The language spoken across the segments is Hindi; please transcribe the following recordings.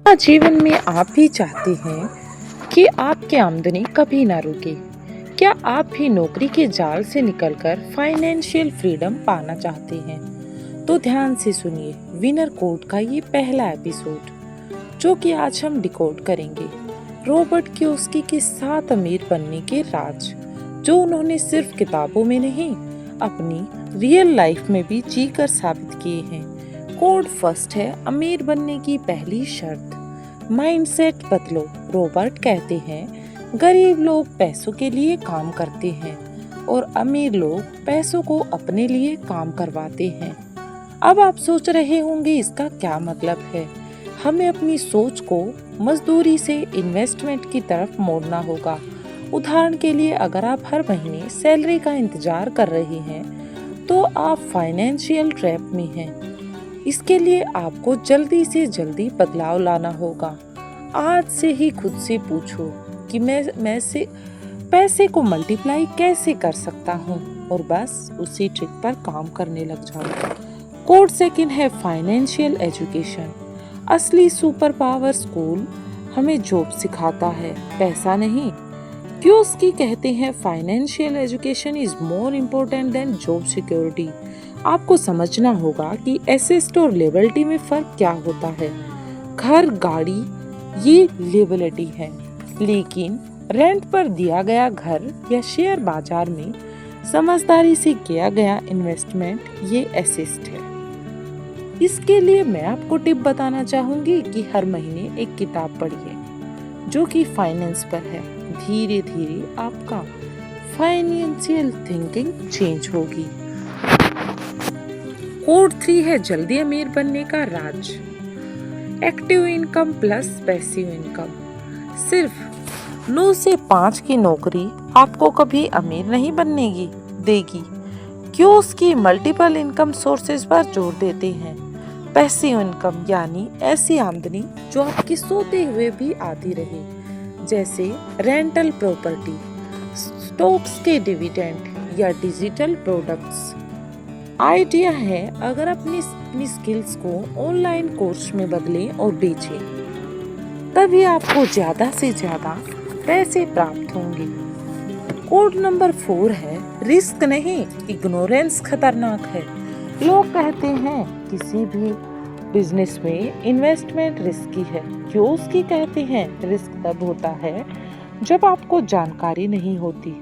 क्या जीवन में आप भी चाहते हैं कि आपकी आमदनी कभी ना रुके? क्या आप भी नौकरी के जाल से निकलकर फाइनेंशियल फ्रीडम पाना चाहते हैं? तो ध्यान से सुनिए विनर कोड का ये पहला एपिसोड, जो कि आज हम डिकोड करेंगे रॉबर्ट कियोसाकी के 7 अमीर बनने के राज, जो उन्होंने सिर्फ किताबों में नहीं, अपनी रियल लाइफ में भी जीकर साबित किए हैं। कोड फर्स्ट है अमीर बनने की पहली शर्त, माइंडसेट बदलो। रॉबर्ट कहते हैं गरीब लोग पैसों के लिए काम करते हैं और अमीर लोग पैसों को अपने लिए काम करवाते हैं। अब आप सोच रहे होंगे इसका क्या मतलब है। हमें अपनी सोच को मजदूरी से इन्वेस्टमेंट की तरफ मोड़ना होगा। उदाहरण के लिए, अगर आप हर महीने सैलरी का इंतजार कर रहे हैं तो आप फाइनेंशियल ट्रैप में हैं। इसके लिए आपको जल्दी से जल्दी बदलाव लाना होगा। आज से ही खुद से पूछो कि मैं से पैसे को मल्टीप्लाई कैसे कर सकता हूँ, और बस उसी ट्रिक पर काम करने लग जाओ। कोड सेकंड है फाइनेंशियल एजुकेशन। असली सुपर पावर स्कूल हमें जॉब सिखाता है, पैसा नहीं। कियोसाकी कहते हैं financial education is more important then job security. आपको समझना होगा कि एसेट और लिएबिलिटी में फर्क क्या होता है। घर, गाड़ी ये लिएबिलिटी है, लेकिन रेंट पर दिया गया घर या शेयर बाजार में समझदारी से किया गया इन्वेस्टमेंट ये एसेट है। इसके लिए मैं आपको टिप बताना चाहूंगी कि हर महीने एक किताब पढ़िए जो कि फाइनेंस पर है। धीरे धीरे आपका फाइनेंशियल थिंकिंग चेंज होगी। कोड 3 है जल्दी अमीर बनने का राज, active income plus passive income. सिर्फ 9 से 5 की नौकरी आपको कभी अमीर नहीं बनने देगी। कियोसाकी मल्टीपल इनकम सोर्सेज पर जोर देते हैं। पैसिव इनकम यानी ऐसी आमदनी जो आपकी सोते हुए भी आती रहे, जैसे रेंटल प्रॉपर्टी, स्टॉक्स के डिविडेंड या डिजिटल प्रोडक्ट्स। आइडिया है अगर अपनी स्किल्स को ऑनलाइन कोर्स में बदलें और बेचें, तभी आपको ज्यादा से ज्यादा पैसे प्राप्त होंगे। कोड नंबर 4 है रिस्क नहीं, इग्नोरेंस खतरनाक है। लोग कहते हैं किसी भी बिजनेस में इन्वेस्टमेंट रिस्की है। कियोसाकी कहते हैं रिस्क तब होता है जब आपको जानकारी नहीं होती,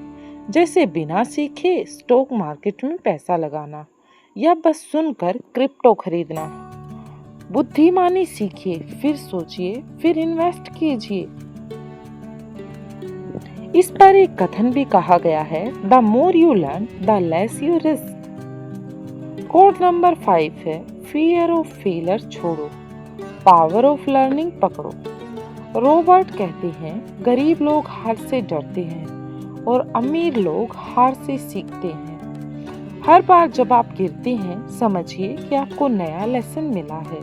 जैसे बिना सीखे स्टॉक मार्केट में पैसा लगाना या बस सुनकर क्रिप्टो खरीदना। बुद्धिमानी सीखिए, फिर सोचिए, फिर इन्वेस्ट कीजिए। इस पर एक कथन भी कहा गया है, the more you learn the less you risk. Code number 5 है फियर ऑफ फेलियर छोड़ो, पावर ऑफ लर्निंग पकड़ो। रॉबर्ट कहते हैं गरीब लोग हार से डरते हैं और अमीर लोग हार से सीखते हैं। हर बार जब आप गिरते हैं समझिए कि आपको नया लेसन मिला है।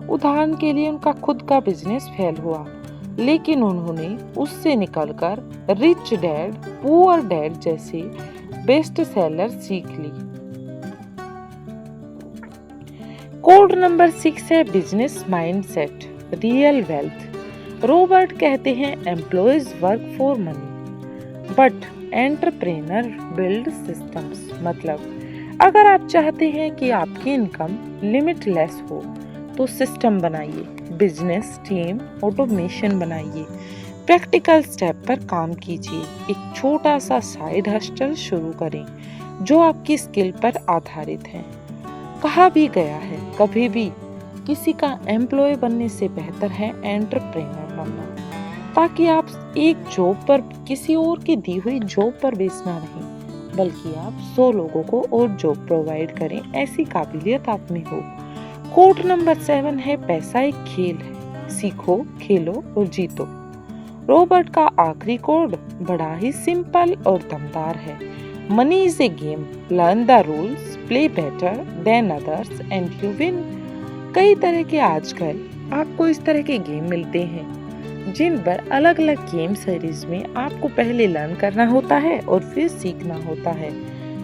उदाहरण के लिए, उनका खुद का बिजनेस फेल हुआ, लेकिन उन्होंने उससे निकलकर रिच डैड पुअर डैड जैसे बेस्ट सेलर सीख ली। कोड नंबर 6 है business mindset, real wealth. Robert कहते हैं employees work for money but entrepreneur build systems. मतलब अगर आप चाहते हैं कि आपकी इनकम लिमिटलेस हो तो सिस्टम बनाइए, बिजनेस टीम ऑटोमेशन बनाइए, प्रैक्टिकल स्टेप पर काम कीजिए। एक छोटा सा साइड हस्टल शुरू करें जो आपकी स्किल पर आधारित है। कहा भी गया है कभी भी किसी का एम्प्लॉय बनने से बेहतर है एंटरप्रेन्योर बनना, ताकि आप एक जॉब पर किसी और की दी हुई जॉब पर बेचना नहीं, बल्कि आप 100 लोगों को और जॉब प्रोवाइड करें, ऐसी काबिलियत आप में हो। कोड नंबर 7 है पैसा एक खेल है, सीखो, खेलो और जीतो। रॉबर्ट का आखिरी कोड बड़ा ही सिंपल और दमदार है, money is a game, learn the rules, play better than others and you win. कई तरह के आजकल आपको इस तरह के गेम मिलते हैं जिन पर अलग अलग गेम सीरीज में आपको पहले लर्न करना होता है और फिर सीखना होता है।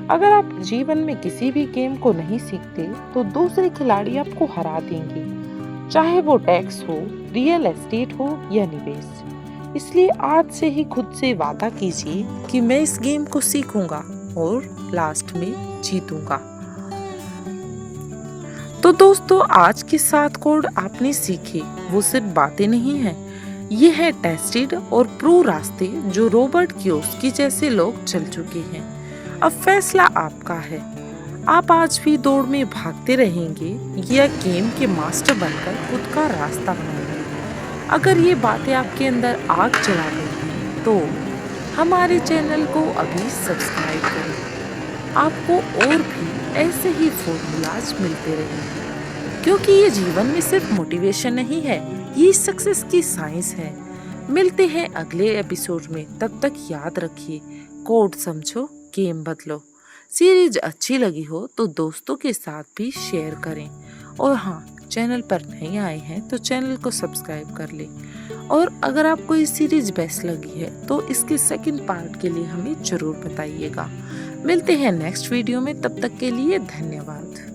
अगर आप जीवन में किसी भी गेम को नहीं सीखते तो दूसरे खिलाड़ी आपको हरा देंगे। चाहे वो टैक्स हो, रियल एस्टेट हो या निवेश। इसलिए आज से ही खुद से वादा कीजिए कि मैं इस गेम को सीखूंगा और लास्ट में जीतूंगा। तो दोस्तों, आज के 7 कोड आपने सीखे वो सिर्फ बातें नहीं हैं, ये है टेस्टेड और प्रो रास्ते जो रॉबर्ट कियोसाकी जैसे लोग चल चुके हैं। अब फैसला आपका है, आप आज भी दौड़ में भागते रहेंगे या गेम के मास्टर बनकर खुद का रास्ता बनाएंगे। अगर ये बातें आपके अंदर आग जला रही हैं तो हमारे चैनल को अभी सब्सक्राइब करें। आपको और भी ऐसे ही फॉर्मूलाज मिलते रहेंगे, क्योंकि ये जीवन में सिर्फ मोटिवेशन नहीं है, ये सक्सेस की साइंस है। मिलते हैं अगले एपिसोड में, तब तक याद रखिए, कोड समझो, गेम बदलो। सीरीज अच्छी लगी हो तो दोस्तों के साथ भी शेयर करें, और हाँ, चैनल पर नए आए हैं तो चैनल को सब्सक्राइब कर लें। और अगर आपको ये सीरीज बेस्ट लगी है तो इसके सेकंड पार्ट के लिए हमें जरूर बताइएगा। मिलते हैं नेक्स्ट वीडियो में, तब तक के लिए धन्यवाद।